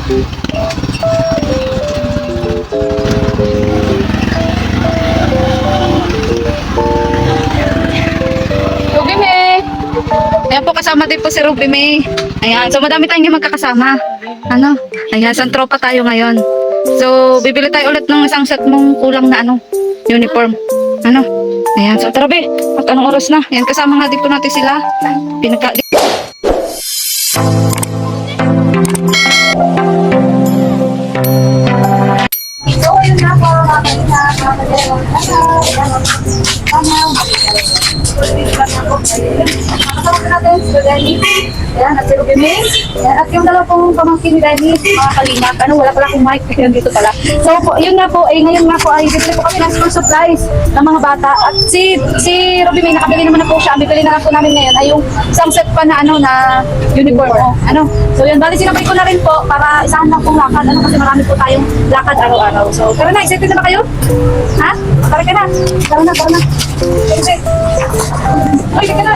Ruby May! Ayan po, kasama din po si Ruby May. Ayan, so madami tayong magkakasama. Ano? Ayan, isang tropa tayo ngayon. So, bibili tayo ulit ng isang set mong kulang na uniform. Ano? Ayan, so tara be. At anong oras na? Ayan, kasama nga din po natin sila. So, yun na po, natin si Danny. Ayan, at si Ruby May. Ayan, at yung dalawa pong pamangkin ni Danny, mga kalingap. Wala pala akong mic. Ayan, dito pala. So, yun nga po, ngayon nga po ay bibili po kami ng school supplies ng mga bata. At si Ruby May, nakabili naman na po siya. Bibili na lang po namin ngayon ay yung isang set pa na na uniform. So, yun, bali sinabay ko na rin po para isahan lang pong lakad. Kasi marami po tayong lakad araw-araw. So, tara na, excited na ba kayo? Ha? Tara ka na. Tara na. Okay. Ay, ka na.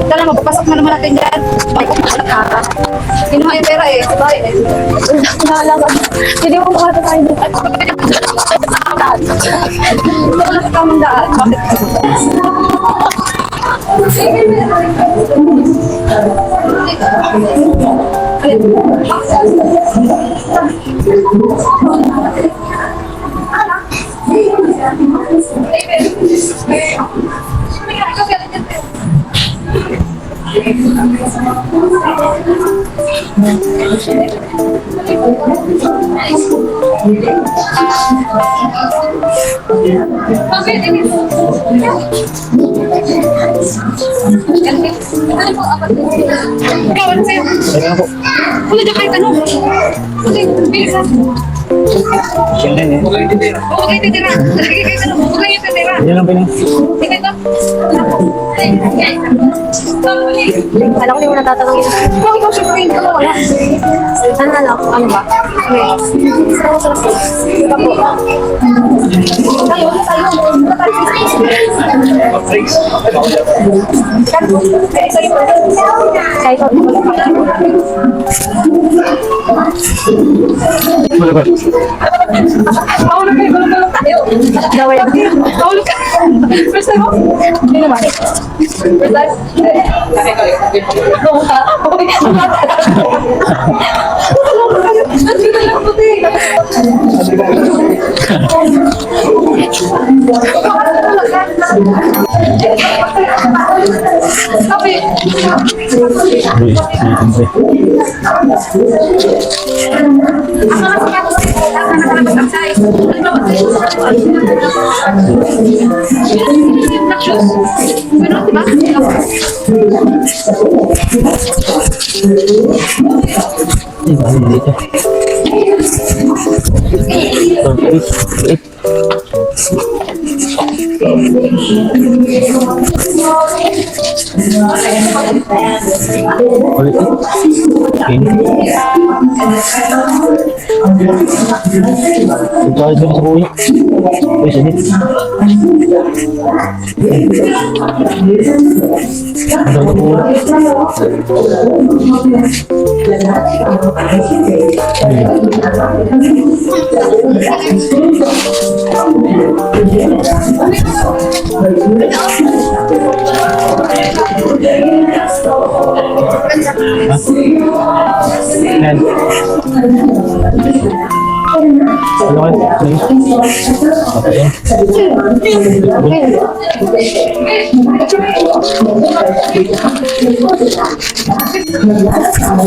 Tala, magpapasok na naman natin dyan. Kinuha yung pera eh. Sabay eh. Naalala. Hindi mo makata tayo dito. Hindi ko nakakamang daan. Bakit? Wala na kahit ano. Bilis na. Okay, titira. Okay, titira. Yan lang pinang. Sige to. Kala ko di mo natatanungin. Kung ikaw siya rin, ano wala? Ano ba? Diba po? Tayo. Wala ba? Mahulog kayo, gulong-gulong tayo. Gawin. Mahulog ka. First time mo? Hindi naman. First time? Nandito lang puti. Sabi.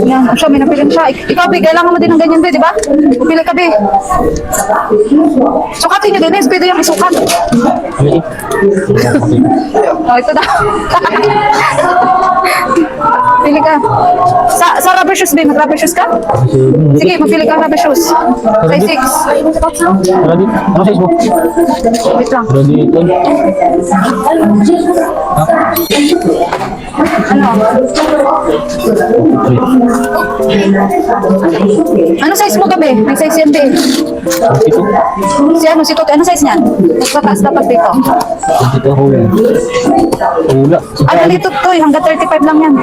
Yan, siya, may napilim siya. Ikaw, Be, kailangan mo din ng ganyan, Be, di ba? Pili ka, Be. Sukatin niyo, Dennis. Pwede yung isukat. Oh, ito daw. Pili ka. Sa rubber shoes, Be. Mag-rubber shoes ka? Sige, magpili ka ng rubber shoes. Size 6. Ano size mo? Wait lang. Ano? Ano size mo gabi? May size yan, be. Ito. Si ano, si Totoy, ano size niyan? Nagpataas dapat dito. Ito hula. Hula. Ano dito, Toy? Hanggang 35 lang yan.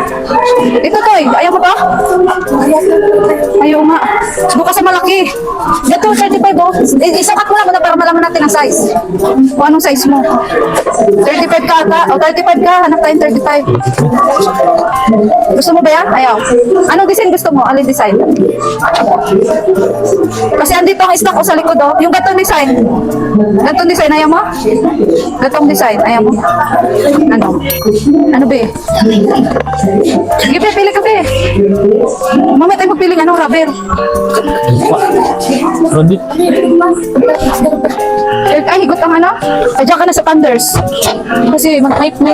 Ito, Toy. Ayaw mo ba? Ayaw nga. Bukas sa malaki. Dito, 35, oh. Isukat mo na para malaman natin ang size. Kung anong size mo. 35 ka ata. O, 35 ka. Hanap tayong 35. Gusto mo ba yan? Ayaw. Anong design gusto mo? Alin design? Kasi andito ang stock ko sa likod, oh. Yung gatong design. Gatong design, ayaw mo? Gatong design, ayaw mo? Ano? Ano, be? Sige, be, pili ka, be. Mamaya tayo magpiling, ano, rubber. Rodit. Ay, higot ang ano? Ay, dyan ka na sa Panders. Kasi may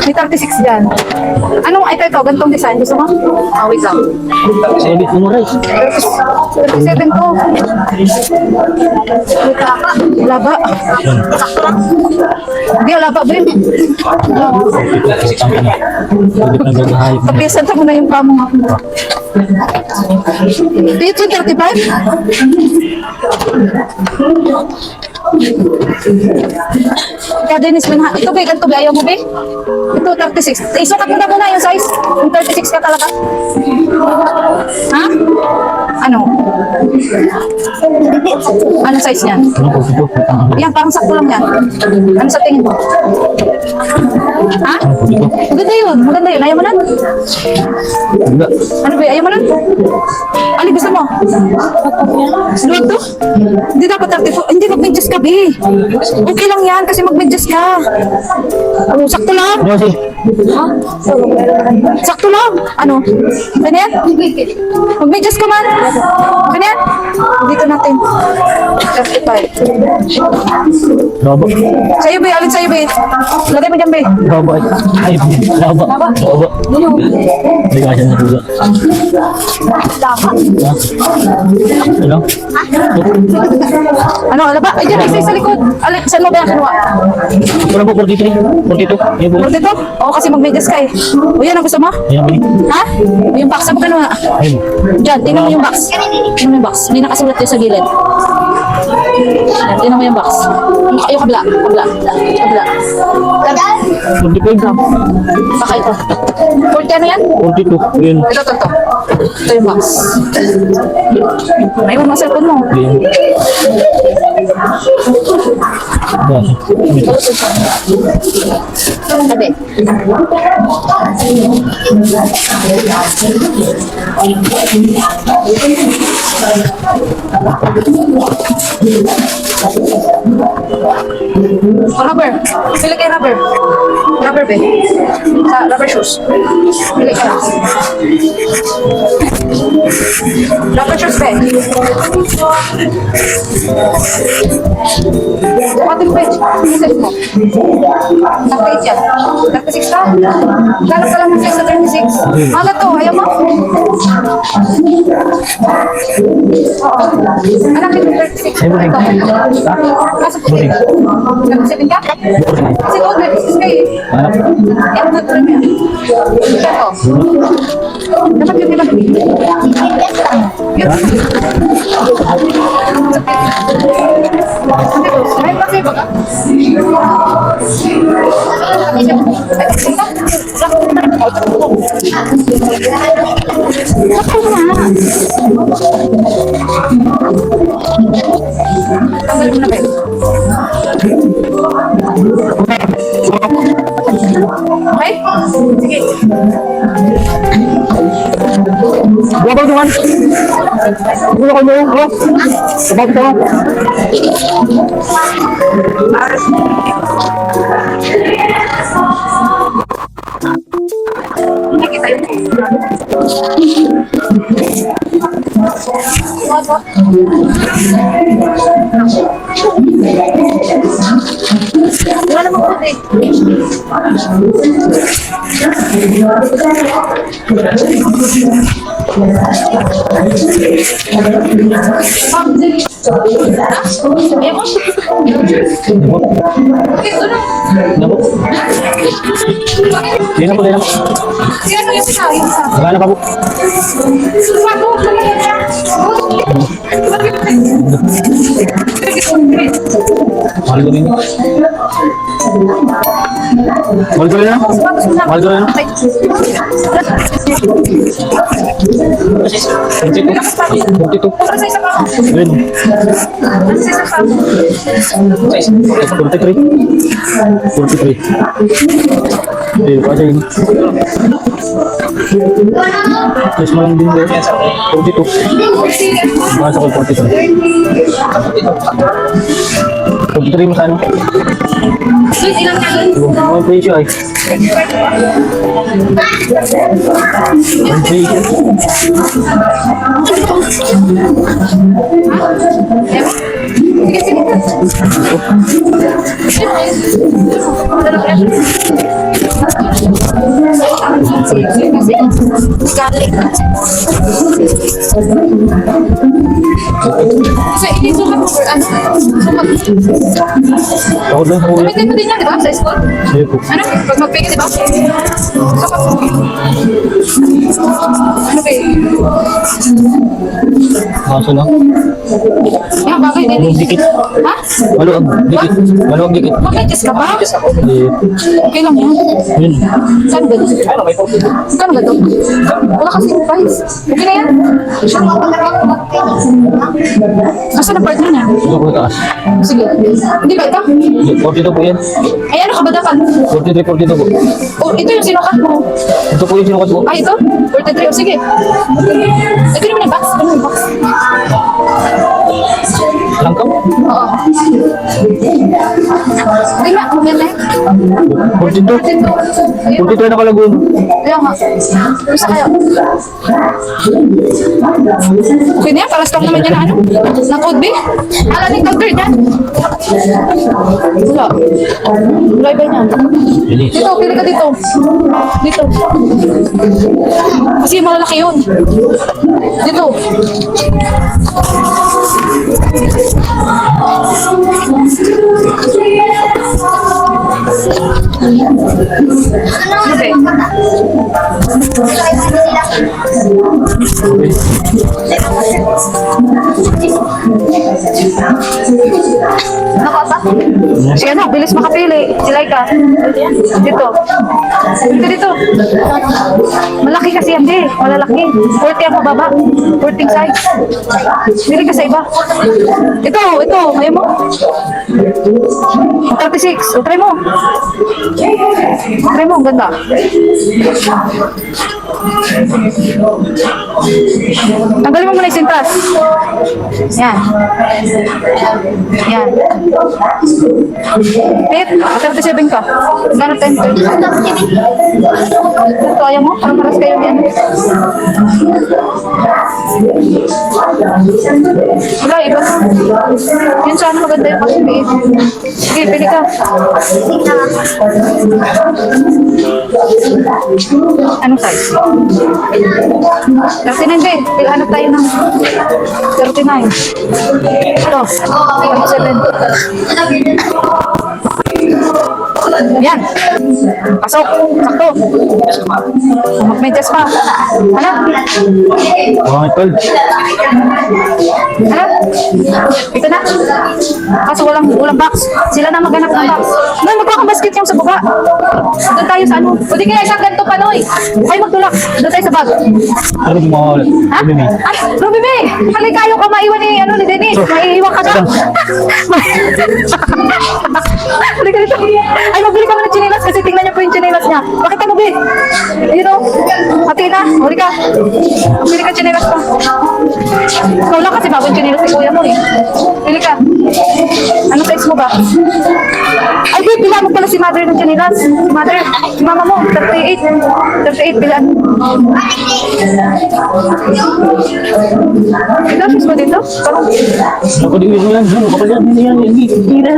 36 dyan. Anong, ito, gantong design. Gusto mo? Ah, wait lang. Sa edit mo rin. 37 to. Laba. Hindi, laba ba yun? Rodit na gagahayop. Papisan mo na yung pamo. Dito yung 35? Ikaw, Dennis, ito ba, ganito ba? Ayaw mo ba? Ito, 36. Isukat mo na muna yung size. Yung 36 ka talaga. Ha? Ano? Ano size niyan? Ano po ito? Yan, parang sakto lang yan. Ano sa tingin mo? Ha? Ano po ito? Maganda yun. Maganda yun. Ayaw mo nun? Hula. Ano ba? Ayaw mo nun? Ano gusto mo? Luwag to? Hindi dapat 34. Hindi, mag-medyas ka, be. Okay lang yan kasi mag-medyas ka. Ano, sakto lang. Ano kasi? Ha? Sakto lang. Ano? Ganyan? Mag-medyas ka man. Ganyan? Dito natin. 35. Laba. Sa'yo, be. Alin sa'yo, be. Lagay mo dyan, be. Laba. Ay, laba. Laba. Hindi ka siya nahula. Ano? Ano, ala ba? Ay, dyan, isa sa likod. Alin, saan mo ba yan kinuha? Wala po 43. 42. Yan po. Dito? Oo, kasi mag-medyas ka eh. O yan, ang gusto mo? Ayan po. Ha? Yung box, saan mo kinuha? Ayun. Diyan, tingnan mo yung box. Tingnan mo yung box. May nakasulat yun sa gilid. Yan, tingnan mo yung box. Yung kabla. Kabla. Kabla. 45 lang. Baka ito. 40 ano yan? 42. Yun. Ito. Ito yung box. Ayun mo ang cellphone mo. Yun. Yan. Sabi. Rubber. Pili kay rubber. Rubber, be. Sa rubber shoes. Pili ka. Rubber shoes, be. Ating page. Message mo. Sa page yan. 36 ka? Galap ka lang ng size sa 36. Mala to. Ayaw mo? Oo. Hanapin mo 36. Ay, buting. Kaso po. 37 ka? Kasi to, 36 ka eh. Hanap. Yan, good trip yan. Ito. Dapat yun, diba? Yun. May kasi ba ka? Tanggal mo na ba yun? Okay? Sige. Wala ba naman? Wala ka mo. Wala. Sabag ka. Nakita yun. Wala namang puti. Nabo. Hindi na po, hindi na po. Sino yung isa? Yung isa. Gana pa po. Mahal ko rin. Mahal ko rin na. Mahal ko rin na. 42. Para sa isa pa. Good. Para sa isa pa. 43. 43. Eh, pa siya yun. Mas malang din din. 42. Masa ko 43. 43 mas ano? So, ilang ka doon? Yung presyo ay. Yung presyo. Sige, sige. Garlic. So, ini-sukat mo or ano? Sukat. Ako doon sa kuya. Gamitin mo din yan, di ba? Sa school? Sige po. Ano? Pag mag-peke, di ba? Sukat mo. Ano ba eh? Kaso lang. Yan, bagay din. Anong dikit? Ha? Maluwag dikit. Maluwag dikit. Bakit? Just ka ba? Eh, Okay lang yan. yun. Saan ba? Kano ba ito? Wala kasi price. Okay na yan. Asan ang partner niya? Ito po taas. Sige. Hindi ba ito? 42 po yan. Ay, ano ka ba dapat? 43, 42 po. Oh, ito yung sinukat mo. Ito po yung sinukat po. Ay, ito? 43. Oh, sige. Ito naman yung box. Ano yung box? Langkap? Oo. Hindi nga, yan na. 42. Ito. Ayun. 42 na kalagun. Kaya nga. Isa kayo. Okay na yan, para stock naman yan na ano? Na code B? Ala ni counter dyan. Wala. Wala iba niyan. Bilis. Dito, pili ka dito. Dito. Kasi malalaki yun. Dito. Okay. Nakata? Si ano, bilis makapili. Si Laika. Dito. Dito. Malaki kasi yan, di. Malalaki. 40 ang mababa. 40 size. Bili ka sa iba. Ito. Ayaw mo? 36. O, try mo. Try mo, ang ganda. Tanggalin mo muna yung sintas. Yan. Yan. Pit, 37 ka. Gano'n 10? Ito, ayaw mo? Parang paras kayo yan. Wala, iba na. Yun sana maganda yung kasi. Sige, pili ka. Anong size? 39 din. Hanap tayo ng 39. Ito, 37. Yan. Pasok. Sakto. Magmedyas pa. Ano? Mga tol. Ano? Ito na. Kaso walang box. Sila na maghanap ng box. Noy, magkakabasket yung sa baba. Doon tayo sa ano. O di kaya isang ganito pa, Noy. Ay, magtulak. Doon tayo sa bag. Ano yung mga Ha? Ruby? Ay, Ruby May! Halay kayo ka maiwan ni, ano, ni Dennis. Maiiwan ka na. Halay ka dito. Ay, magbili ka mo ng chinilas kasi tingnan niyo po yung chinilas niya. Bakit ka magbili? Ayun o. Hati na. Huli ka. Bili ka chinilas pa. Ikaw lang kasi bagong chinilas si kuya mo eh. Bili ka. Ano size mo ba? Ay, babe, bilaan mo pala si mother ng chinilas. Si mother. Si mama mo. 38. 38, bilaan. Ito, sis mo dito? Parang, Ako di mo yan. Kapag yan, hindi yan. Hindi na.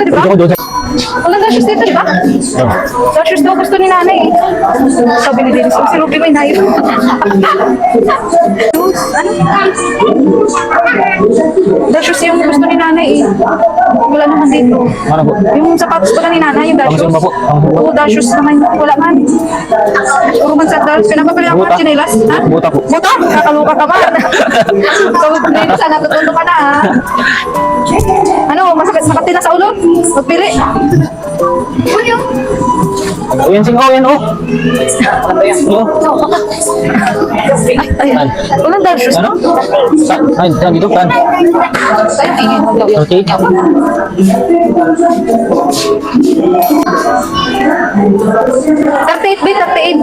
dito, di ba? Dito ko doon. Walang dashes dito, di ba? Dashes daw gusto ni nanay eh. Sabi ni Dennis, si Ruby may nayo. Ano? Dashes yung gusto ni nanay eh. Wala naman dito. Ano po? Yung sapatos pala ni nanay, yung dashes. Pang-sumba po. Oo, dashes naman. Wala man. Puro man sandals. Pinapapili ako ng chinelas. Ha? Buta po. Buta? Kakaluka ka man. So, Dennis, sana tutundo ka na ha. Ano, masakit na sa ulo? Magpili. O yan, sing. O yan, o. O. Ayan. Walang dashes, Ano? no? Ay, saan dito? Saan? Okay. 38 ba? 38.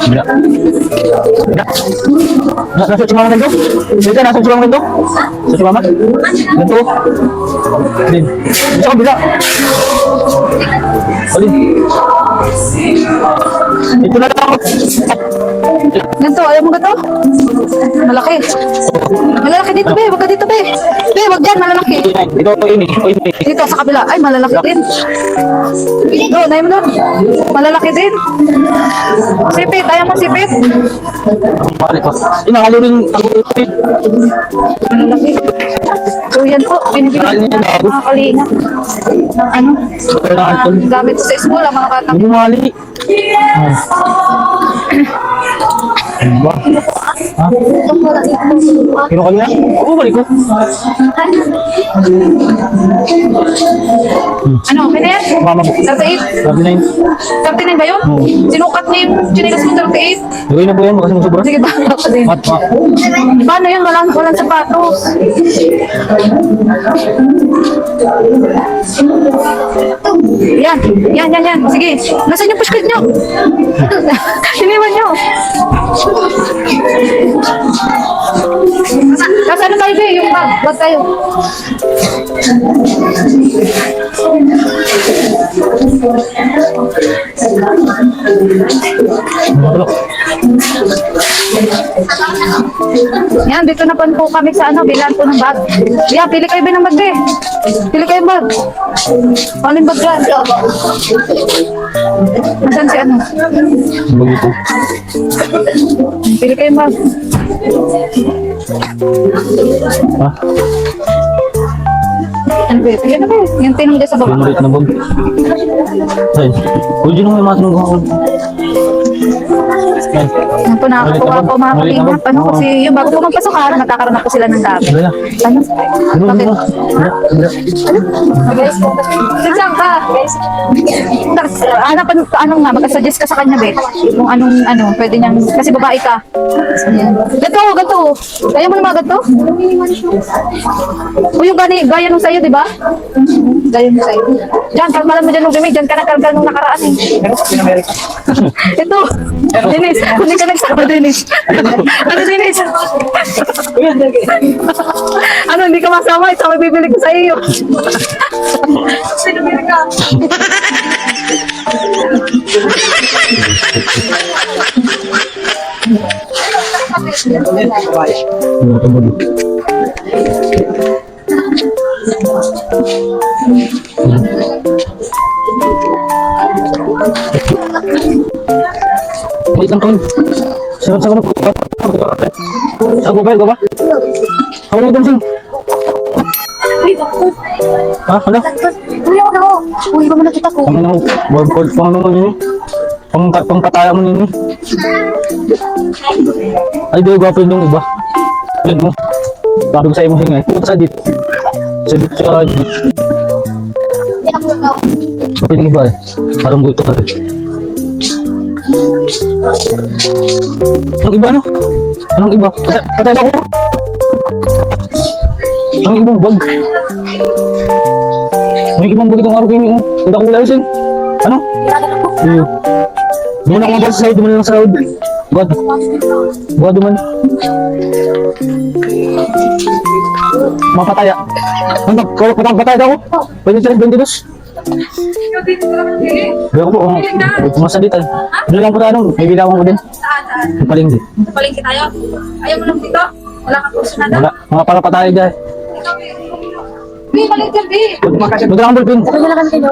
Bila. Bila. Nasa si mama ganito? Dito, nasa si mama ganito? Sa si mama? Ganito. Din. Dito ka bila. Alin. Ito na lang ako. Ganito, ayaw mo ba ito? Malaki. Malalaki dito, be. Wag ka dito, be. Be, wag dyan, malalaki. Ito ini. Ito ini. Dito, sa kabila. Ay, malalaki din. Doon, ayaw mo doon. Malalaki din. Sipit, ayaw mo sipit. Balik ko. Inakalo rin ako. Malalaki. So, yan po. Binibili ko na mga kalina. Ano? Gamit ko sa school, ang mga batang. Hindi mali. Ano ba? Ha? Kino kanina? Oo, balik ko. Ano, Kenneth? Mama po. 38? 39. 39 ba yun? Oo. Sinukat niya yung chinilas mo 38? Gawin na po yan, kasi masubra. Sige ba? Ako din. Mat, mat. Paano yan? Walang sapatos. Yan. Sige. Nasaan yung pushkit nyo? Siniwan nyo. Kasi ano tayo, be? Yung bag. Bag tayo. Matulog. Yan, dito na po kami sa ano, bilan po ng bag. Yeah, pili kayo ba ng bag, be? Pili kayo ng bag. Ano yung bag yan? Nasaan si ano? Bagito. Pili kayo ng bag. Ha? Ano ba? Pili na ba? Yung tinong dyan sa baba. Pinulit na bag. Ay, huwag yun may matanong ako. Ay, Yan po, nakakakuha po mga kalingap. Ano kasi yung bago po magpasok ha, nagkakaroon na po sila ng dami. wala na. Ano? Ano, Bakit? ano? Sigsang ka. Ano nga, mag-suggest ka sa kanya, Bek. Kung anong, pwede niyang, kasi babae ka. Ganto. Kaya mo na mga ganto? O yung gaya nung sa'yo, di ba? Gaya nung sa'yo. Diyan, kalmalan mo dyan nung bimig. Diyan ka nagkalgal nung nakaraan eh. Ito. Dennis, kunin ka nagsama, Dennis. Ano, Dennis? Ano, hindi ka masama? Ito, bibili ko sa iyo. Sinubili ka. Ano, tabag. Wait lang kayo. Sa ko na po. Sa ko ba? Ako na ito, sing. Ha? Hala? Uy, ba mo nakita ko? Ang ano, pang ano yun. Pang pataya mo yun. Ay, di gwapo yun nung iba. Yun mo. Sabi ko sa imo sing eh. Punta sa dito. Sa dito sa dito. Sabi ng iba eh. Parang gusto ka rin. Anong iba ano? Anong iba? Patay ako. Ang ibang bag. May ibang bag itong araw kayo. Hindi ako wala sing. Ano? Iyo. Doon ako mabasa sa sahod. Doon lang sa sahod. Buwan duman. Mapataya. Ano? Pataya daw ako? Pwede sila 22. Gaya ko po. Masalit ay. Doon lang po tayo. May bilawan ko din. Saan? Palinggi. Palengke tayo. Ayaw mo lang dito? Wala kang gusto na Wala. Mga para pataya dyan. Bi, maliit yan, Bi. Magdala kang ballpen. Sabi nila kami kayo.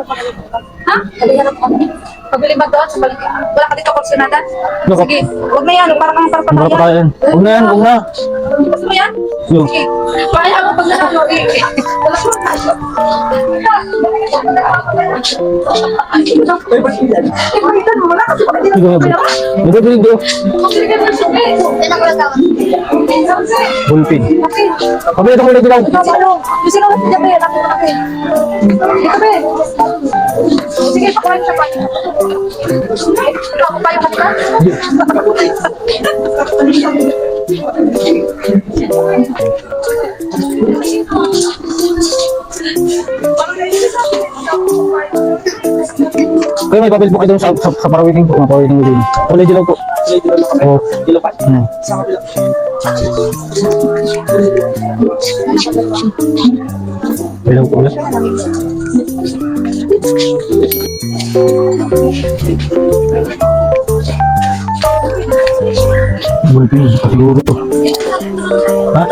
Ha? Sabi nila kami. Pabili ba doon sa balik? Wala ka dito kursunada? Nako. Sige, huwag na yan. Para kang Wala pa parpamaya. tayo yan. Huwag na yan, huwag na. Gusto mo yan? Yo. Sige. Kaya mo pag nanalo eh. Wala ko na. Ipalitan mo na kasi bakit Sige, hindi sige. na Magdala dito. Sige na suki. Ballpen. Pabili ito kulay dilaw. Sige na lang. Sige na. Sige, pakuhin siya pa. Ako pa yung kanina? Kaya may papel po kayo doon sa parawiting po. Mga parawiting mo din. Kulay dilaw po. Oo. Dilaw pa. Dilaw po ulit. Ballpen, siguro. Ha?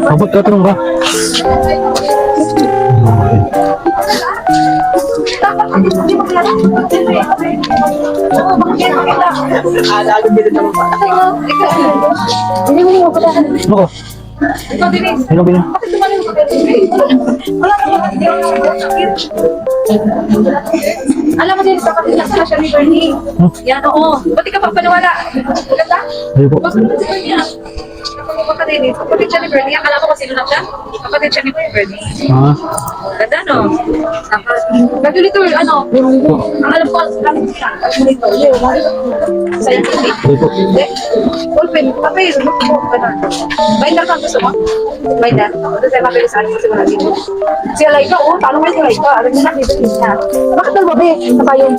Abot ka, tanong ka. Hindi mo kilala? Oo, bakit yan makita? Hindi mo kilala. Ano ko? Ikaw, Denise. Ano ba yun? Bakit tumalim ka, Denise? Wala naman, hindi ako nakakasakit. Alam mo din, kapatid lang sila siya ni Bernie. Yan, oo. Ba't di ka pa paniwala? Maganda? Ayun po. Bakit naman si Bernie ah? Kapag Denise, kapatid siya ni Bernie. Akala ko kung sino lang siya. Kapatid siya ni Bernie. Ah. Ganda, no? Nag-ulitor, ano? Ang alam ko, kami siya. Nag-ulitor. Scientific. Ayun po. Hindi. Ballpen. Papel. Ganun. Binder ka gusto mo? Binder. Ito tayo mabilis sa akin kasi wala dito. Si Alaika, tanong mo si Alaika. Alam niya nakita niya. Bakit dalawa, be? Saka yung,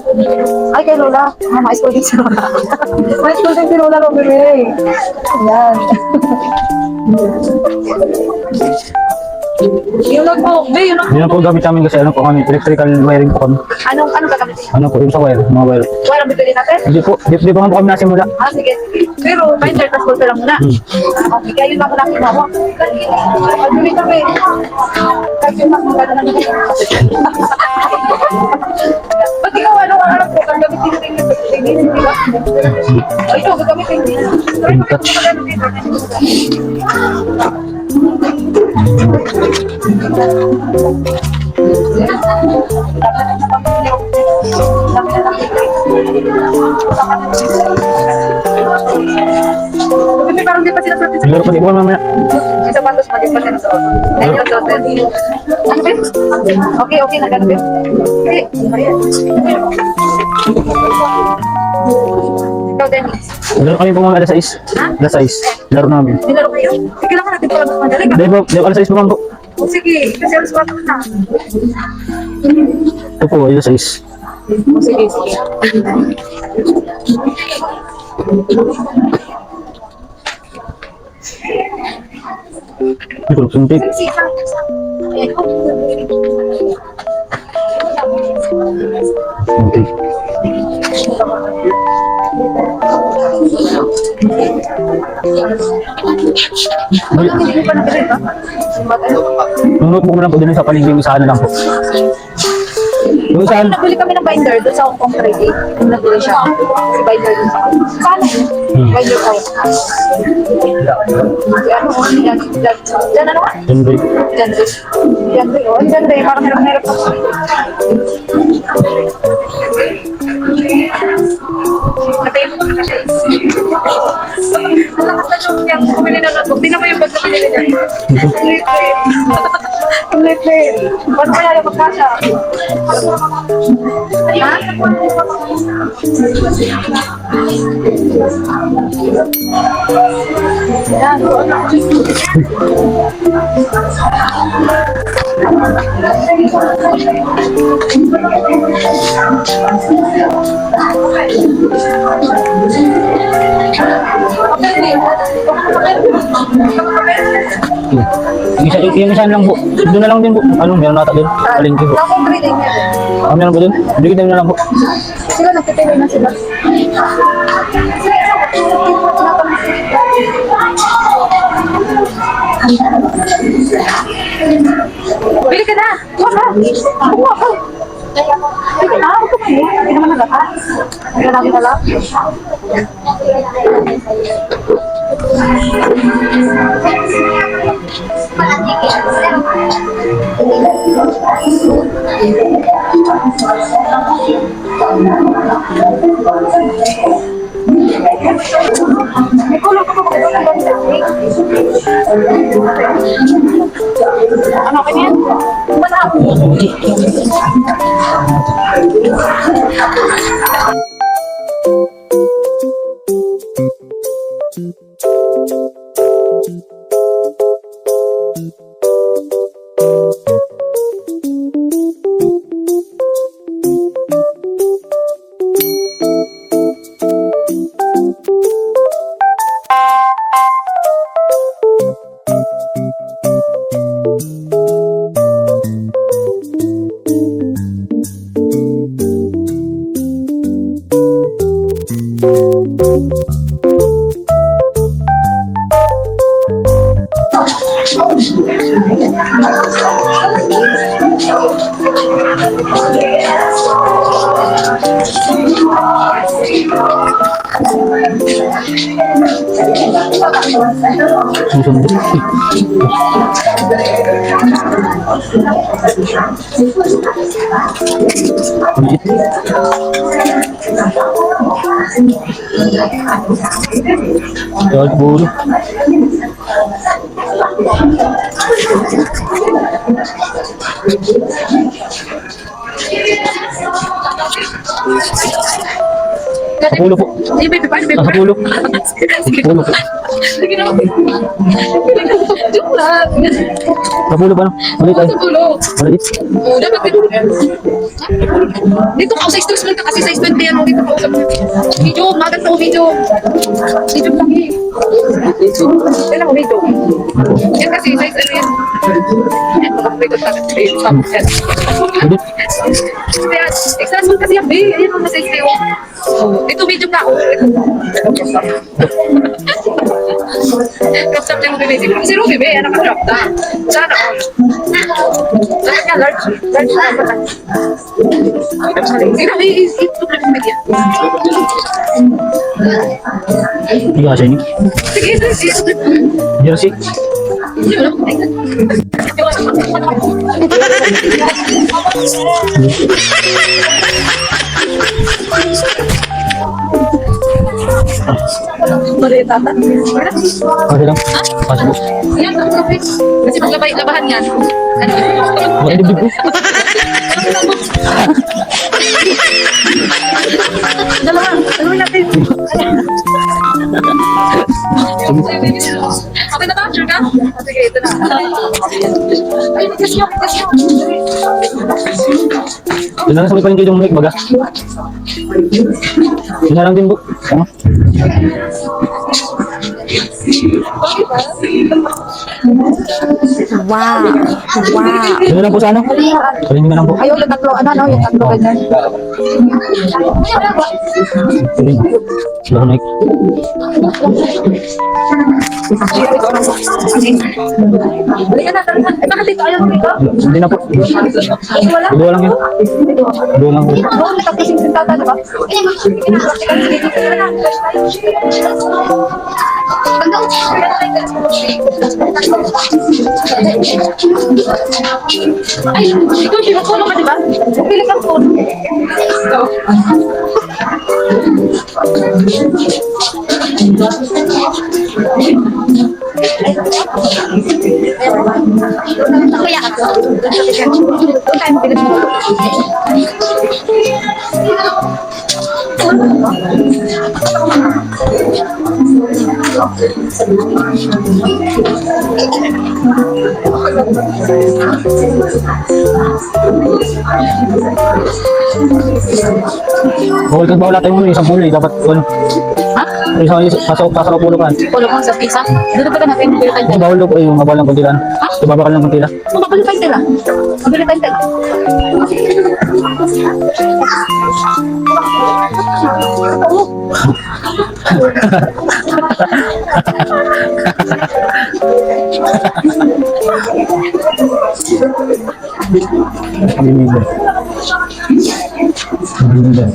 ay kay Lola. Ma school din si Lola. Ma school din si Lola, Robert. Yan. Yung notebook, be, yung notebook. Yun ang po gamit namin kasi ano po kami, electrical wiring po kami. Anong gagamitin? Ano po, yung sa wire, mga wire. Wala bibili natin? Hindi po, di pa nga po kami nasimula. Ah, sige, sige. Pero, binder, tas ballpen lang muna. Okay, kaya yun lang muna kinuha mo. Pag-ulit kami. Kasi mas maganda na nila. Ba't ikaw, ano ang alam ko? Kung gamitin natin yung pagkakas, di ba? Ay, ito, gagamitin din. Pero, ito, maganda dito. Kasi parang di pa sila practice. Siguro po, di po mamaya. Yung sapatos mo, di pa sila suot. Ayun yung suot. Ano ba? Okay, okay na gano'n ba? Okay, ikaw, Dennis. Laro kami po mga alas 6. Ha? Alas 6. Laro namin. Nilaro kayo? Sige lang natin pala mas madali ka. Di po, alas 6 po man po. O sige, kasi alas 4 na. Ito po, alas 6. O sige, sige. Ito po, sumpit. Ayan. Sumpit. Wala, hindi ko pa nakita, ba? Yung notebook mo lang po din sa paligid, yung isa ano lang po. Yung isa, Nabili kami ng binder doon sa Hong Kong Friday. Yung nabili siya. Si binder doon sa Sana yun? Binder ko. Si ano, Jan ano? yun ba? Jan Ray. Jan Ray, oh. Jan Ray, parang hirap-hirap ako. Natayin mo ka kasi. Ang lakas na yung yan. Bumili na notebook. Tingnan mo yung bag na binili niya. Ang liit. Ang liit. Ba't kaya yung magkasya? Ha? Yan. Yung isa lang po. Doon na lang din po. Ano, meron nata doon. Palingki po. Ako grading niya. Ah, meron po doon. Bigyan na lang po. Sila nagtitili na sila. Bili ka na. Kuha ka. Kuha ka. Bili ka na. Huwag ka mahiya. Hindi naman nagata. Hindi namin alam. May kulong ka pa. Ano ka niyan? Wala ako. Susunod. Dahil puro. Kapulo po. Ay, baby, paano, baby? Kapulo. Sige. Kapulo po. Sige na. Joke lang. Kapulo pa no? Ulit ay. Tulo. Ulit. Oh, dapat may tulog. Dito ka, size 2 ka kasi size 20 yan. Dito ka, video, magat na video. Video lang eh. Yan ako, video. Yan kasi, size ano yan. Yan, makapagpito sa akin. Yan. Ulit. Kaya, extra kasi yan, babe. Ayan ang size kayo. Ito, video ka ako. Crop top yung bibig. Si Ruby, babe, yan ang crop top. Sana all. Sana niya, large. Large na ba? Sige na, ito na yung media. Hindi ka kasi ini. Sige, ito. Jersey. Tata. Kasi lang. Kasi po. Yan, kasi maglabay-labahan yan. Bakit dibdib ko? Dalawa, natin. Okay na ba? Sure ka? Sige, ito na. Ay, kasyo. Yun na sabay pa rin kayo yung mic baga. Yun na lang din po. Ano? Wow. Wow. Yun na lang po sa ano? Palihin lang po. Ayaw, yung tatlo, ano, yung tatlo ganyan. Palihin. Wala ko mic. Halika na, tara na. Eh, bakit dito? Ayaw mo dito? Hindi na po. Wala. Dua lang yun. Dua lang po. Oo, tapos yung tata, diba? Sige na, sige na. Ay, ikaw, sinukulo ka, diba? Pili kang phone. Kaya ka. Doon tayo mapilit mo. Bawal kang bawal natin muna isang pulo eh. Dapat ano. Ha? Pasok pulo ka. Pulo mo sa pizza? Dito pa ka natin, mabili tayo. Kasi bawal daw po eh, yung mabawal ng kuntilan. Ibabakal ng kuntila. Mabili tayo tela. Mabili tayo tela. Pamimili. Pamimili.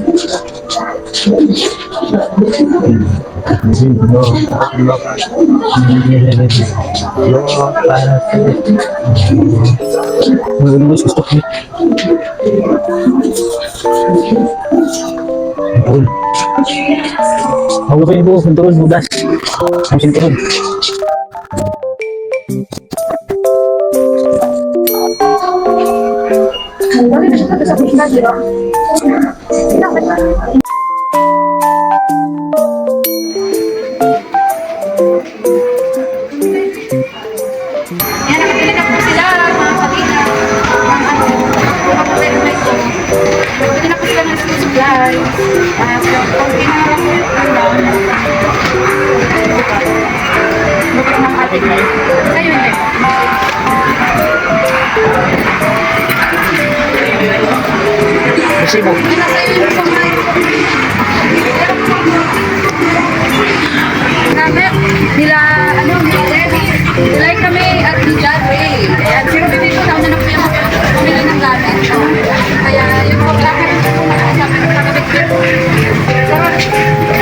Gusto ko. Turun. Ako pa yung buhok, turun, budas. Ang sinturun. Yan, nakabili na po sila, mga kalina. Nakabili na po sila ng school supplies. So, kung pinarap po yung bukang ng ating kayo hindi. Kasi mo. Hindi na sa'yo yung sumay. Namin, nila Jenny. Like kami at ni John Ray. Ayan, sino dito daw na naman yung pumili ng gamit. Kaya yung po, wala kami po nakasama ng kakabit ko. So,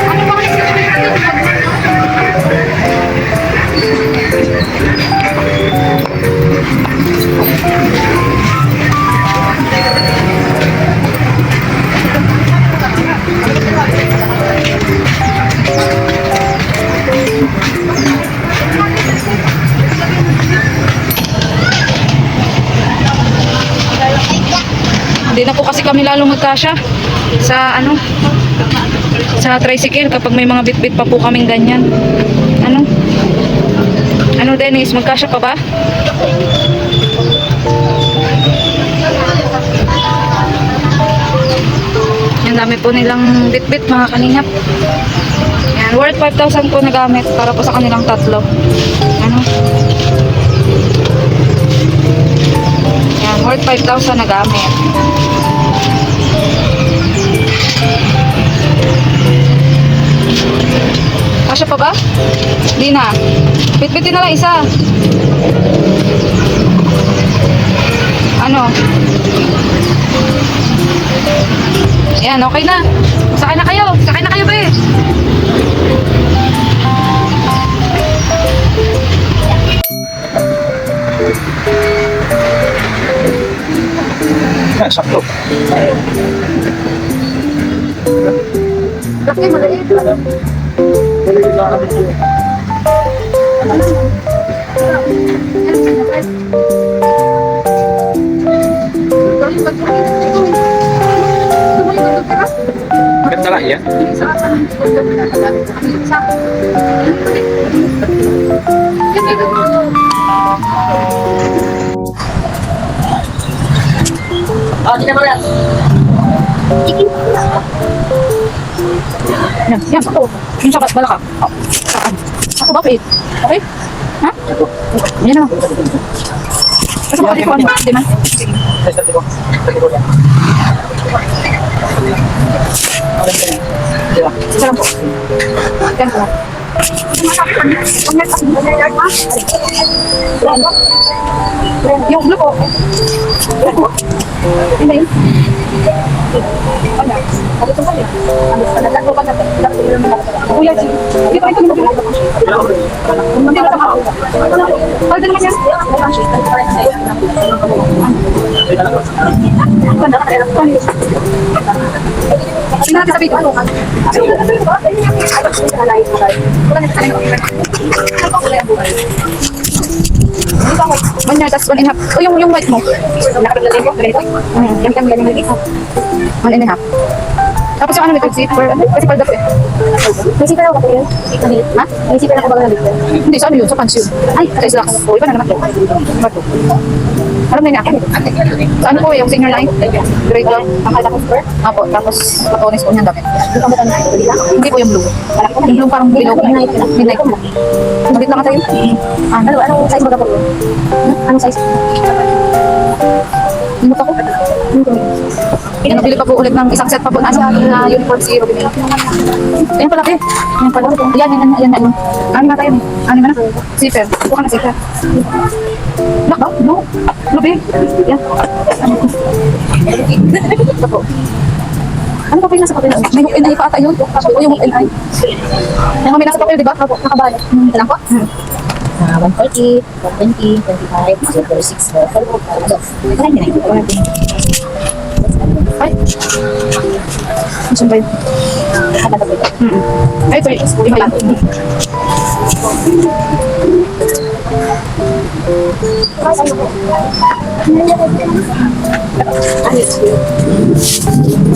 ano ba kasi yung Hindi na po kasi kami lalong magkasya sa sa tricycle kapag may mga bit-bit pa po kaming ganyan. Ano Dennis, magkasya pa ba? Yan, dami po nilang bit-bit mga kaningap. Yan, worth 5,000 po na gamit para po sa kanilang tatlo. Yan, worth 5,000 na gamit. Kasya pa ba? Di na. Bit-bitin na lang isa. Yan, okay na. Sakay na kayo. Sakay na kayo, be. Sakto. Laki, maliit. Ganda lang yan. Oh, tidak boleh. Yan, sakto. Yung sapat, bala ka. Saan? Ako ba, Faith? Okay? Ha? Yan naman. Kasi mo kasi kung ano, di man? Isa lang po. Yan po. Yung blue po. Hindi yun. Kuya, hindi pa ito naman. Hindi na tama. Pwede naman yan. Sinabi sa video. Manya, tas 1.5. O yung white mo. Nakapaglalagay ko, ganito. Yung galing maliit. 1.5. Tapos yung ano nito, zipper. Kasi palda po eh. May zipper ako ba yun? Ha? May zipper ako ba ganito? Hindi, sa ano yun? Sa pants yun. Ay, Sa slacks. O, iba na naman to. Iba to. Alam na yun ako. Sa ano po yung senior line? Grade 12. ang kalta ko skirt. Apo, tapos matonis po niyang damit. Ito ang batang Hindi po yung blue. Yung blue parang below. Midnight. Malit lang ka tayo. Anong size mo po? Anong size? Limot ako. Yan, nabili pa po ulit ng isang set pa po na uniform si Ruby May. Ayan pala, eh. Ayan pala. Ayan. Ano na tayo? Ano na? Zipper. Buka na zipper. Lock ba? No. Ruby. Yan. Ito po. Ano pa po yung nasa papel? May hook and eye pa ata yun. O yung hook and eye. Yung may nasa papel, di ba? Nakabali. Ito lang po. 140, 120, 25, 46, 99. Ay. Saan ba yun? Ay, ito yun. Iba yan.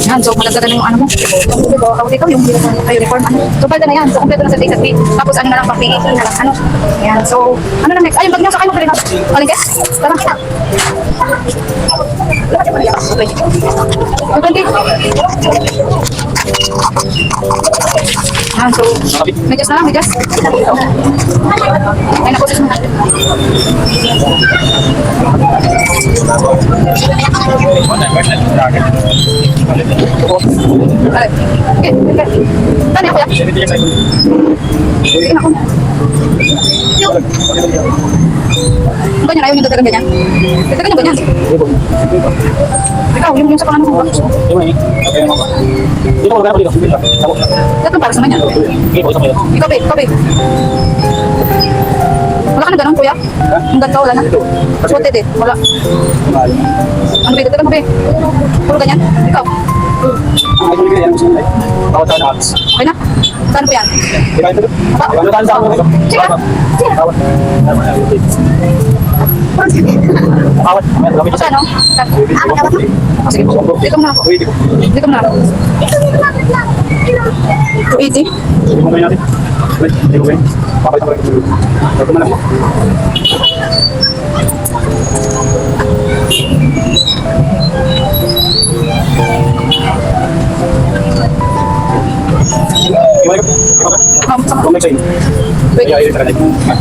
Yan, so malagdagan na yung ano mo. Ikaw yung uniform. So, pwede na yan. So, kompleto na sa day. Tapos, ano na lang, pang-PAT na lang. Ano? Yan, so, ano na next? Ay, yung bag niya sa kayo, pwede na. Palingkes? Tara. Yan, so, medyas na lang, medyas. Ay, nakusis mo na. Alay. Okay, okay. Tani ako yan. Sige na ako. Ganyan, ayaw yung dagdagan ganyan. Dagdagan yung ganyan. Ikaw, yung sa pangalan mo. Dito ko lang dito. Datang para sa manya. Ikaw, babe. Wala ka na ganun, kuya? Ang ganda, wala na. Suoted eh, wala. Ano ba, dagdagan mo, babe? Puro ganyan? Ikaw? Okay na? Saan po yan? Saan, no? Sige, dito mo na ako. Dito mo na ako. 280? Wait.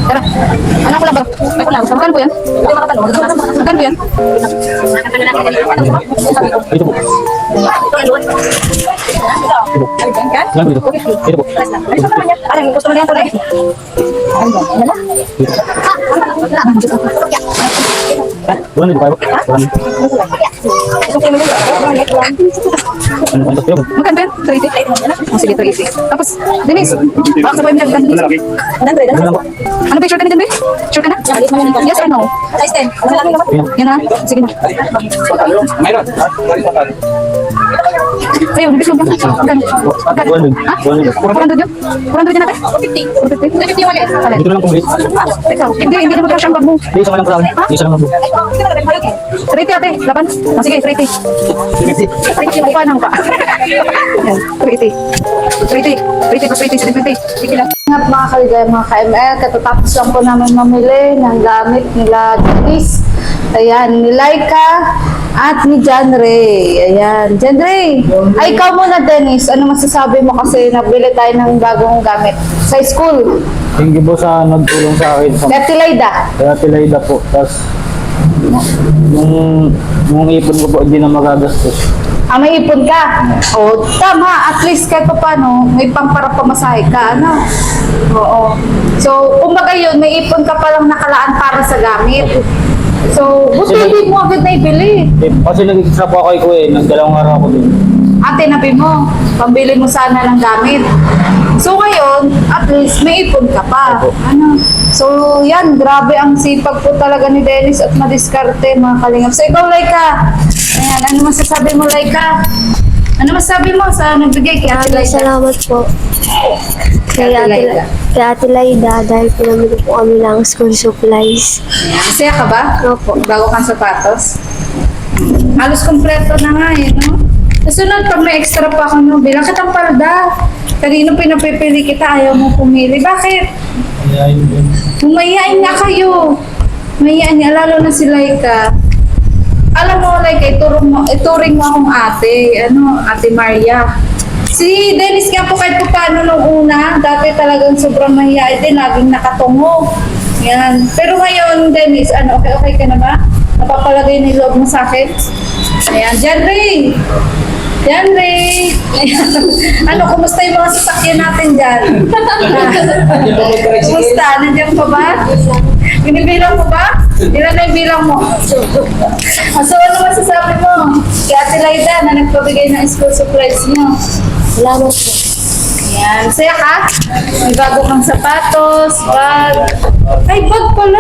Tara. Anak ko lang ba? Ako lang. Magkano po yan? Hindi makatanong. Magkano po yan? Dito po. Lang dito. Dito po. Alam, gusto mo na yan tuloy. Bulan dito kayo. Magkano ba yan? 380? Oh, sige, 380. Tapos, Denise, baka sabay mo dyan. Ano ba yung short ka na dyan, babe? Short ka na? Yes or no? Size 10. Yan na. Sige na. Ayun, bislog yan. Magkano? Ha? 400 yun? 400 yan natin? 450. 450 yung maliit. Alay. Dito na lang po. Ikaw, hindi na magkasya ang bag mo. Dito sa lang po. Dito sa lang po. 380 ate, laban. Oh, sige, 380. 380, paano pa? Yan, 380. 380 plus 380, 720. Sige lang. Mga kaligaya, mga ka-ML, katatapos lang po namin mamili ng gamit nila Denise. Ayan, ni Laika at ni John Ray. Ayan, John Ray. Ay, ikaw muna, Denise. Ano masasabi mo kasi nabili tayo ng bagong gamit sa school? Thank you po sa nagtulong sa akin. Dati Layda. Kaya Tilayda po. Tapos, yung ipon ko po, hindi na magagastos. Ah, may ipon ka? O, tama. At least kahit pa paano, may pamasahe ka, ano? Oo. So, kumbaga yun, may ipon ka palang nakalaan para sa gamit. So, buti hindi mo agad na ibili. Kasi nag-extra po ako kay Kuya, nagdalawang araw ako din. Ate, nabi mo, pambili mo sana ng gamit. So ngayon, at least may ipon ka pa. Ano? So yan, grabe ang sipag po talaga ni Dennis at madiskarte mga kalingap. So ikaw, Laika, ayan, ano masasabi mo, Laika? Ano masasabi mo sa nagbigay kay Ate Laika? Salamat po kay Ate Laida dahil pinamili po kami ng school supplies. Masaya ka ba? Opo. Bago kang sapatos? Halos kompleto na nga eh, no? Kasunod, pag may extra pa ako, no, bilang kitang palda. Kanino pinapipili kita, ayaw mo pumili. Bakit? Umayain nga kayo. Umayain nga, lalo na si Laika. Alam mo, Laika, ituring mo akong ate. Ate Maria. Si Dennis nga po kahit pa paano nung una, dati talagang sobrang mahihain din, laging nakatungo. Yan. Pero ngayon, Dennis, ano, okay ka na ba? Napapalagay na yung loob mo sa akin? Ayan, Jan Ray! Jan Ray! Ayan. Ano, kumusta yung mga sasakyan natin dyan? Kumusta? Nandiyan pa ba? Binibilang mo ba? Ilan na yung bilang mo? So, ano masasabi mo? Kay Ate Laida na nagpabigay ng school supplies niyo. Salamat po. Yan. Saya ka? May bago kang sapatos, bag. Ay, bag pala.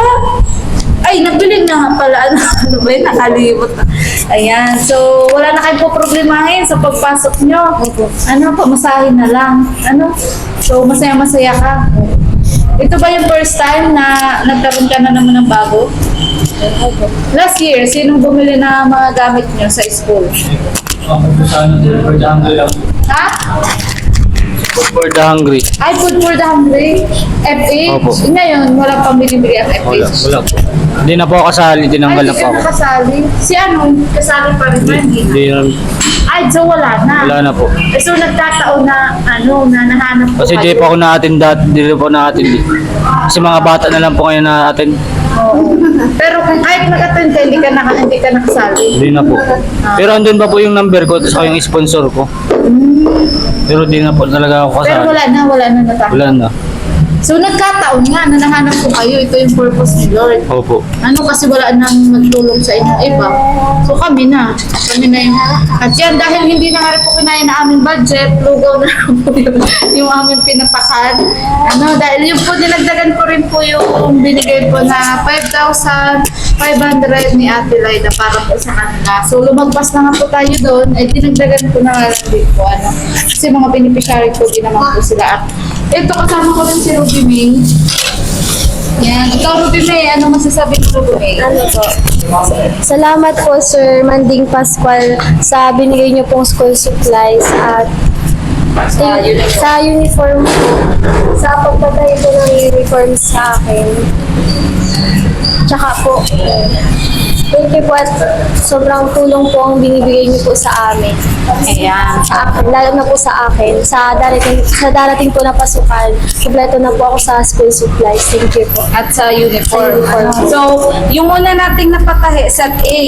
Ay, nabili na nga pala. Ano ba yun? Nakalimot na. Ayan. So, wala na kayong poproblemahin sa pagpasok nyo. Ano, pamasahin na lang. Ano? So, masaya-masaya ka. Ito ba yung first time na nagkaroon ka na naman ng bago? Last year, sinong bumili na mga gamit nyo sa school? Ha? For the hungry. Ay, Food for the Hungry? FH? Opo. Ngayon, walang pang binibigay ang FH. Wala po. Hindi na po ako kasali, tinanggal Ay, na hindi po ka ako. nakasali. Si ano? Kasali pa rin ba? Hindi na. Hindi na, Ay, so wala na. wala na po. Eh, so nagkataon na, ano, na nahanap ko Kasi di kayo. po ako na-attend dati, di po na-attend. Kasi mga bata na lang po ngayon na-attend. Oo. Pero kung kahit nag-attend ka, hindi ka nakasali. Hindi na po. Pero andun pa po yung number ko, tapos yung sponsor ko. Pero di na po talaga ako Pero kasali. wala na natapos. Wala na. So nagkataon nga na nahanap ko kayo, ito yung purpose ni Lord. Opo. Ano kasi wala nang magtulong sa inyong iba. So kami na yung... At yan, dahil hindi na nga rin po kinaya na aming budget, lugaw na lang po yung aming pinapakan. Ano, dahil yun po, dinagdagan ko rin po yung binigay po na 5,500 ni Ate Laida para po sa kanila. So lumagpas na nga po tayo doon, ay dinagdagan ko na nga lang din po. Ano, kasi mga beneficiary ko din naman po sila. At ito, kasama ko rin si Ruby May. Yan. Ikaw, Ruby May, ano masasabi ko, Ruby May? Ano po? Salamat po, Sir Manding Pascual, sa binigay niyo pong school supplies at sa uniform po. Sa pagpatay po ng uniform sa akin. Tsaka po, thank you po at sobrang tulong po ang binibigay niyo po sa amin. Ayan. Sa akin, lalo na po sa akin. Sa darating po na pasukan, kompleto na po ako sa school supplies. Thank you po. At sa uniform. Sa uniform. So, yung una nating napatahi, set A.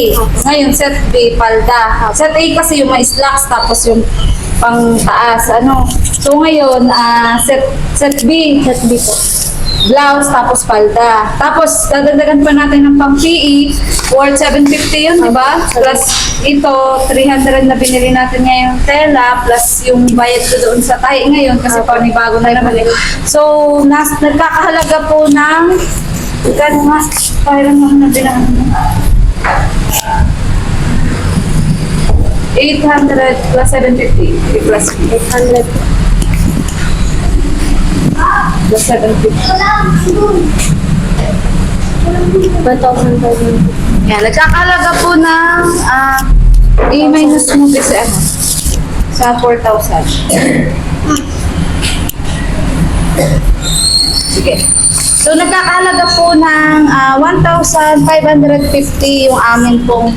Ngayon, set B, palda. Set A kasi yung may slacks, tapos yung pang taas. Ano? So, ngayon, set B. Set B po. Blouse, tapos palda. Tapos, dadagdagan pa natin ng pang PE, worth 750 yun, di ba? Plus, ito, 300 na binili natin ngayong tela, plus yung bayad ko doon sa tahi ngayon, kasi panibago na naman. So, nagkakahalaga po ng, gano'n nga, pahiram mo na bilang 800 plus 750, plus 800 po. plus 750. 1,000 po. Yan, nagkakalaga po ng i-minus mo kasi ano, sa 4,000. Sige. So, nagkakalaga po ng 1,550 yung amin pong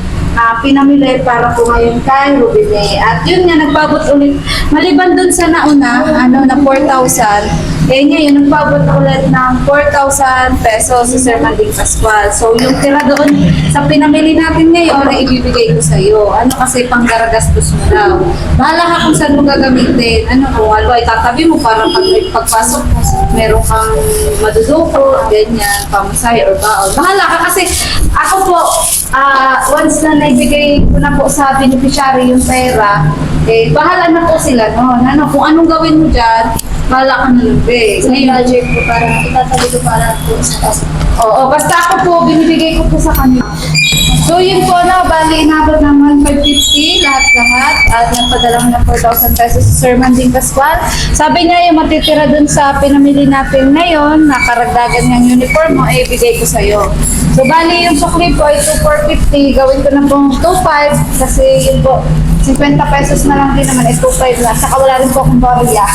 pinamili para po ngayon kay Ruby May. At yun nga, nagpabot ulit. Maliban dun sa nauna, na 4,000, eh ngayon, nagpabot ulit ng 4,000 pesos sa Sir Manding Pascual. So, yung tira doon sa pinamili natin ngayon, ay ibibigay ko sa iyo. Ano kasi panggaragastos mo daw. Bahala ka kung saan mo gagamitin. Ano kung itatabi mo para pag pagpasok mo, meron kang maduduko, ganyan, pamasahe or baon. Bahala ka kasi ako po, once na naibigay ko na po sa beneficiary yung pera, eh, bahala na po sila noon. Ano, kung anong gawin mo dyan, bahala ka na lang, be. Sa budget po para itatabi ko para po sa kaso. Oo, basta ako po, binibigay ko po sa kanila. So, yun po na, bali, inabot ng 1,550 lahat-lahat at nagpadala ko ng 4,000 pesos sa Sir Manding Pascual. Sabi niya, yung matitira dun sa pinamili natin ngayon, na karagdagan ng uniform mo, eh, ibigay ko sa'yo. So, bali, yung sukli po ay 2,450, gawin ko na pong 2,500 kasi yun po, 50 pesos na lang din naman, eh, 2,500 lang. Saka wala rin po akong barya.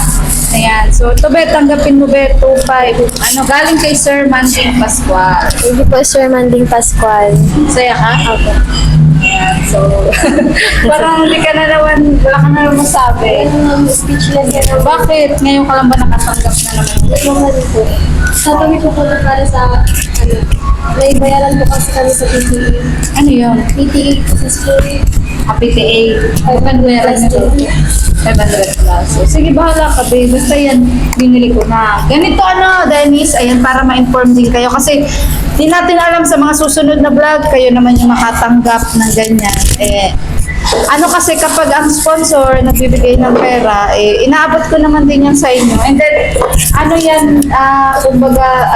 Ayan. So, ito be, tanggapin mo be, 2,500. Ano, galing kay Sir Manding Pascual. Thank you po, Sir Manding Pascual. Saya ka? Opo. Ayan, so, parang hindi ka na naman, wala ka na naman masabi. Speechless ka na. Bakit? Ngayon ka lang ba nakatanggap na naman? Naman po. Sabi ko po na para sa, may bayaran po kasi kami sa PTA. Ano yun? PTA po sa school. PTA. 500 na to. 500 plus. So, sige, bahala ka, babe. Basta yan, binili ko na. Ganito, Dennis, ayan, para ma-inform din kayo. Kasi, di natin alam sa mga susunod na vlog, kayo naman yung makatanggap ng ganyan. Ano kasi kapag ang sponsor nagbibigay ng pera, inaabot ko naman din yan sa inyo. And then, ano yan, kumbaga,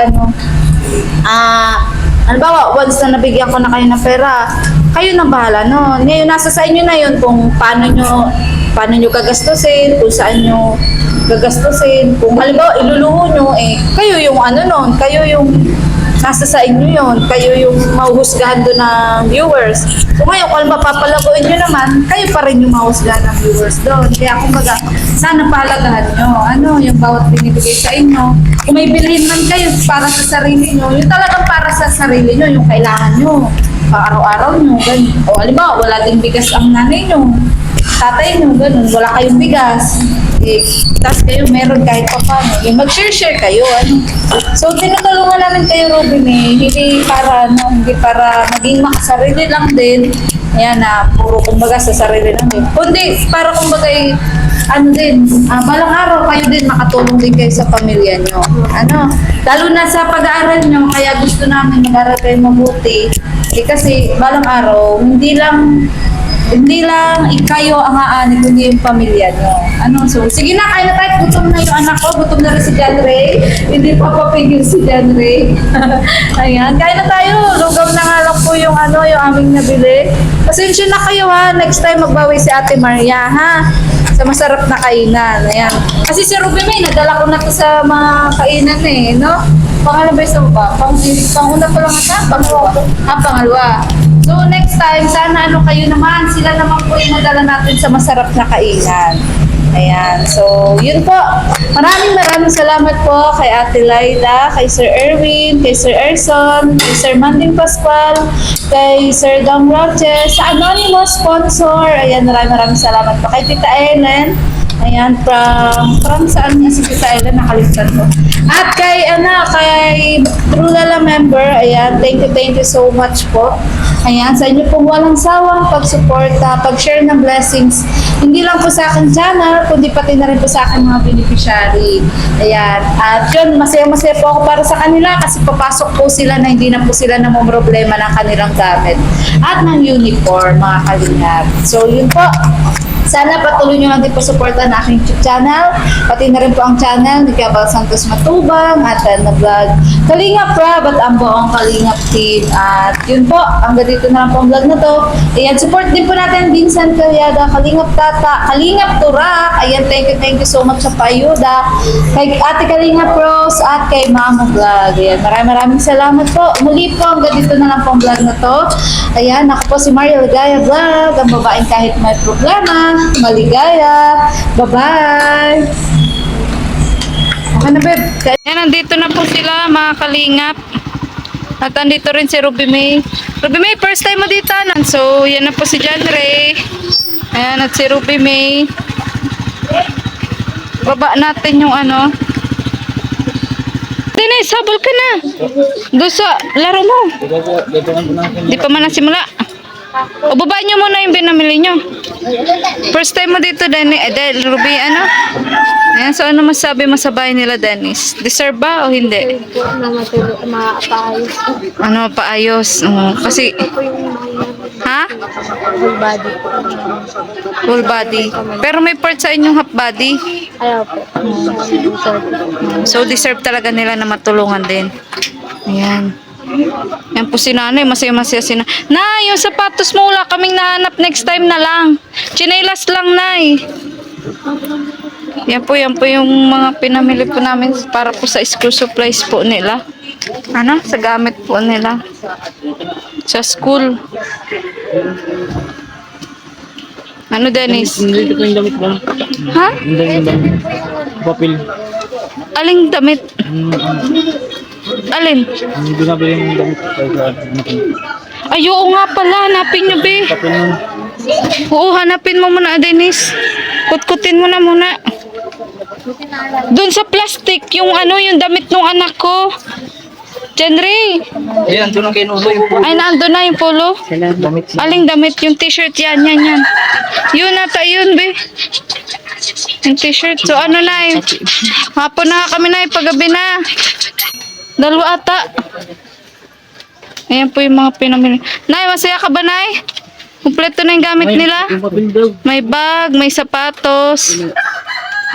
halimbawa, once na nabigyan ko na kayo ng pera, kayo nang bahala, no? Ngayon, nasa sa inyo na yun kung paano nyo gagastusin, kung saan nyo gagastusin. Kung halimbawa, iluluho nyo, kayo yung kayo yung nasa sa inyo yun. Kayo yung mahuhusgahan doon ng viewers. So ngayon, kung mapapalaguin nyo naman, kayo pa rin yung mahuhusgahan ng viewers doon. Kaya kumbaga, sana pahalagahan nyo. Yung bawat binibigay sa inyo. Kung may bilhin man kayo para sa sarili nyo, yung talagang para sa sarili nyo, yung kailangan nyo. Araw-araw nyo, ganyan. O halimbawa, wala din bigas ang nanay nyo. Tatay nyo, ganun. Wala kayong bigas. Tapos kayo meron kahit pa paano. Mag-share kayo. So, tinutulungan namin kayo, Ruby May. Hindi para, hindi para maging makasarili lang din. Ayan na, puro kumbaga sa sarili lang din. Kundi, para kumbaga balang araw kayo din makatulong din kayo sa pamilya nyo. Lalo na sa pag-aaral nyo, kaya gusto namin mag-aaral kayo mabuti. Kasi balang araw, hindi lang kayo ang aani, kundi yung pamilya nyo. So, sige na, kaya na tayo. Gutom na yung anak ko. Gutom na rin si John Ray. Hindi pa papigil si John Ray. Ayan, kaya na tayo. Lugaw na nga lang po yung yung aming nabili. Pasensya na kayo, ha. Next time magbawi si Ate Maria, ha. Sa masarap na kainan. Ayan. Kasi si Ruby May, nadala ko na to sa mga kainan no? Pangalan ba isa ba? Panguna pa lang ata? Pangalawa. Pangalawa. So next time, sana kayo naman, sila naman po yung madala natin sa masarap na kainan. Ayan. So, yun po. Maraming salamat po kay Ate Laila, kay Sir Erwin, kay Sir Erson, kay Sir Manding Pascual, kay Sir Dom Roches, sa anonymous sponsor. Ayan, maraming salamat po. Kay Tita Ellen. Ayan, from saan niya si Tita Ellen, nakalimutan ko. At kay True Lala member, ayan, thank you so much po. Ayan, sa inyo pong walang sawang pag-suporta, pag-share ng blessings, hindi lang po sa akin channel, kundi pati na rin po sa akin mga beneficiary. Ayan, at yun, masaya-masaya po ako para sa kanila kasi papasok po sila na hindi na po sila namumroblema ng kanilang gamit at ng uniform, mga kalingap. So, yun po. Sana patuloy nyo lang din po supportan ang aking YouTube channel. Pati na rin po ang channel ni Gabal Santos Matubang at na vlog Kalingap Rab at ang buong Kalingap team. At yun po, hanggang dito na lang po ang vlog na to. Ayan, support din po natin Vincent Calyada, Kalingap Tata, Kalingap Turak. Ayan, thank you so much sa payuda. Kay Ate Kalingap Rose at kay Mama Vlog. Ayan, maraming salamat po. Muli po, hanggang dito na lang po ang vlog na to. Ayan, ako po si Maria Ligaya Vlog, ang babaeng kahit may problema, maligaya. Bye-bye! Okay na, babe. Yan, nandito na po sila, mga kalingap. At nandito rin si Ruby May. Ruby May, first time mo dito. So, yan na po si John Ray. Ayan, at si Ruby May. Baba natin yung Dennis, habol ka na. Doon sa laro mo. Di pa man nasimula. O, babaan nyo muna yung binamili nyo. First time mo dito, Ruby, Ayan, so ano masabi mo sa bahay nila, Dennis? Deserve ba o hindi? Mapaayos. Paayos? Kasi, ha? Full body po. Full body. Pero may part sa inyong half body. Ayaw po. So, deserve talaga nila na matulungan din. Ayan. Yan po si nanay, masaya-masaya si nanay. Nay, yung sapatos mo wala kaming nahanap, next time na lang. Chinelas lang, nay. Yan po yung mga pinamili po namin para po sa school supplies po nila. Sa gamit po nila. Sa school. Dennis? Hindi ko yung damit ba? Ha? Hindi yung damit. Papel. Aling damit? Alin? Hindi nabili yung damit. Ay, oo nga pala. Hanapin nyo, be. Oo, hanapin mo muna, Dennis. Kutkutin mo na muna. Doon sa plastic, yung ano, yung damit ng anak ko. Jenry. Ayan, doon ang kinuso yung po. Ay, naandun na yung polo. Damit siya. Aling damit, yung t-shirt yan. Yun ata yun, be. Yung t-shirt. So, ano na eh. Hapon na kami na eh, paggabi na. Dalawa ata. Ayan po yung mga pinamili. Nay, masaya ka ba, Nay? Kumpleto na yung gamit nila. Yung papel daw. May bag, may sapatos,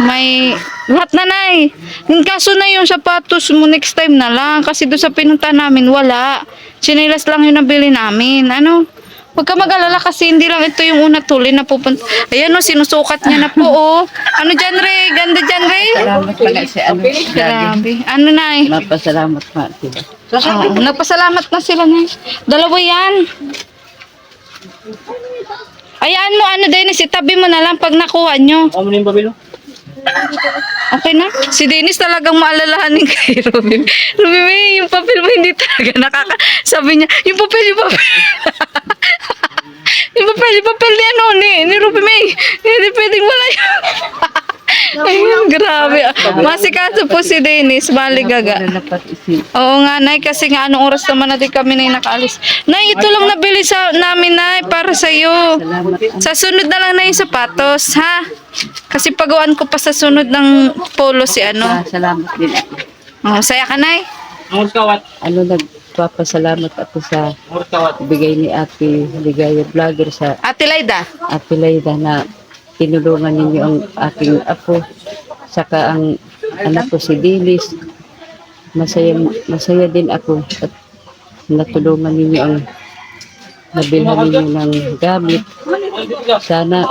may lahat na, Nay. Yung kaso na yung sapatos mo next time na lang kasi doon sa pinunta namin wala. Chinelas lang yung nabili namin. Ano? Huwag ka mag-alala kasi hindi lang ito yung una tuloy na pupunta. Ayan o, sinusukat niya na po oh. Ano dyan, Ray? Ganda dyan, Ray? Salamat pala si ano. Grabe. Ano, Nay? Mapasalamat pa sila. Oo, nagpasalamat na sila, Nay. Dalawa yan. Ayan mo, ano, Dennis, itabi mo na lang pag nakuha nyo. Ano na yung papel? Okay na? Si Dennis talagang maalalahanin kay Ruby. Ruby, May, yung papel mo hindi talaga sabi niya, yung papel. yung papel ni ano, ni Ruby May. Hindi pwedeng wala yun. Ayun, grabe. Masikaso po si Dennis, baligaga. Wala na pati si Oo nga, Nay, kasi nga anong oras naman natin kami na nakaalis. Nay, ito lang nabili sa namin, Nay, para sa'yo. salamat. Sa sunod na lang na yung sapatos, ha? Kasi pagawaan ko pa sa sunod ng polo si ano. Salamat din ako. Oh, saya ka, Nay? Ang kawat. Ano, nagpapasalamat ako sa Kawat. bigay ni Ate Ligaya Vlogger sa Ate Laida. Ate Layda na tinulungan ninyo ang aking apo. Saka ang anak ko si Dilis. Masaya din ako at natulungan ninyo ang nabilhan ninyo ng gamit. Sana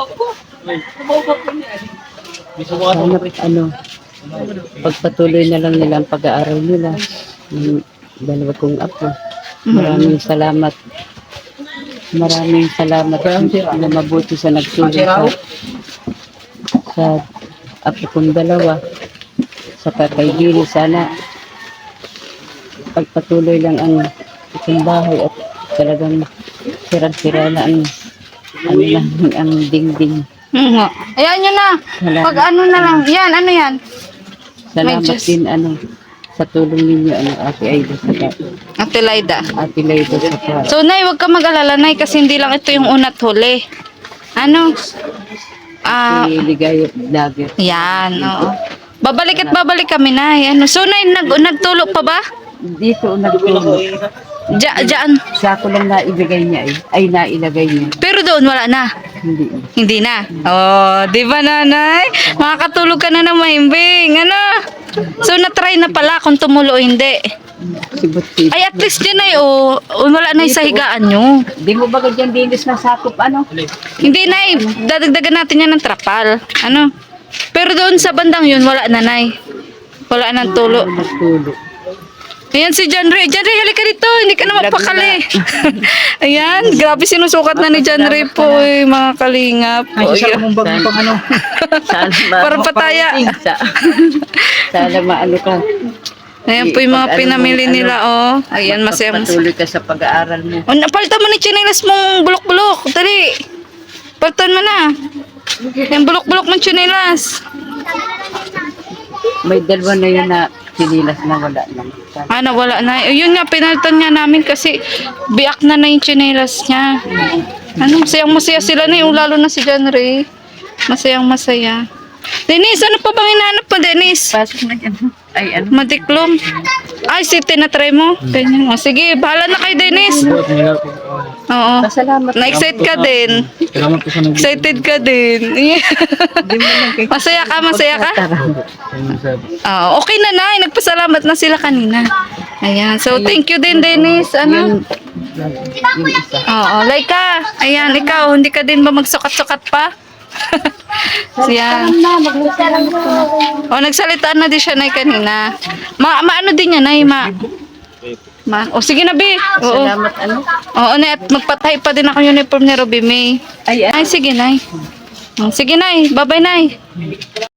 ano, pagpatuloy na lang nila ang pag-aaral nila. Yung dalawa kong apo. Maraming salamat. Maraming salamat na mabuti sa nagtulong sa apo kong dalawa. Sa kay Gili, sana pagpatuloy lang ang itong bahay at talagang sira-sira na ang ano lang, ang dingding. Ayan yun na. Pag ano na lang. Yan, ano yan? Salamat Medyas. din ano sa tulong ninyo ano Ate Aida sa Ate Laida. Ate Layda sa So, Nay, huwag ka mag-alala, Nay, kasi hindi lang ito yung una't huli. Ano? Ligaya Vlogger. Yan, oo. Babalik at babalik kami, Nay. Ano? So, Nay, nagtulog pa ba? Dito nagtulog. Diyan. Sa ako lang naibigay niya ay nailagay niya. Pero doon, wala na. Hindi. Hindi na. Oh, di ba, Nanay? Makakatulog ka na ng mahimbing. Ano? So, na-try na pala kung tumulo o hindi. Sibot-sibot. Ay, at least dyan, Nay, oh, wala na yung sahigaan nyo. Di mo ba dyan dinis na sakop ano? Hindi, Nay. Dadagdagan natin yan ng trapal. Ano? Pero doon sa bandang yun, wala na, Nay. Wala nang tulo. Nagtulog. Ayan si John Ray. John Ray, halika dito. Hindi ka na mapakali. Ayan, grabe sinusukat na ni John Ray po, eh, mga kalingap. Ay, Oh, isa yeah. mong bagong pang ano. Sana Parang pataya. Sana maano ka. Ayan po yung mga pinamili nila, oh. Ayan, masaya. Patuloy ka sa pag-aaral mo. Oh, napalitan mo ni chinelas mong bulok-bulok. Dali. Palitan mo na. Yung bulok-bulok mong chinelas. May dalawa na yun na sinilas na wala lang. Ano, wala na. Yun nga, pinalitan nga namin kasi biak na yung chinelas niya. Ano, masayang-masaya sila na yung lalo na si John Ray. Masayang-masaya. Dennis, ano pa bang hinahanap mo, Dennis? Pasok na dyan. Ay, ano? Madiklom. Ay, si tinatry mo. Ganyan. O, sige, bahala na kay Dennis. Oo. Pasalamat. Na-excite ka din. Salamat po sa nag- Excited ka din. Di mo lang kay Masaya ka, masaya ka? Oo, okay na, Nay. Nagpasalamat na sila kanina. Ayan. So, thank you din, Dennis. Ano? Yung isa. Oo, Laika. Ayan, ikaw, hindi ka din ba magsukat-sukat pa? Siya. O, nagsalitaan na din siya, Nay, kanina. Maano din niya, Nay, o, sige na, Bi. Oo. Salamat ano? Oo, Nay, at magpatay pa din ako uniform ni Ruby May. Ay, Ay, sige, Nay. Sige, Nay. Bye-bye, Nay.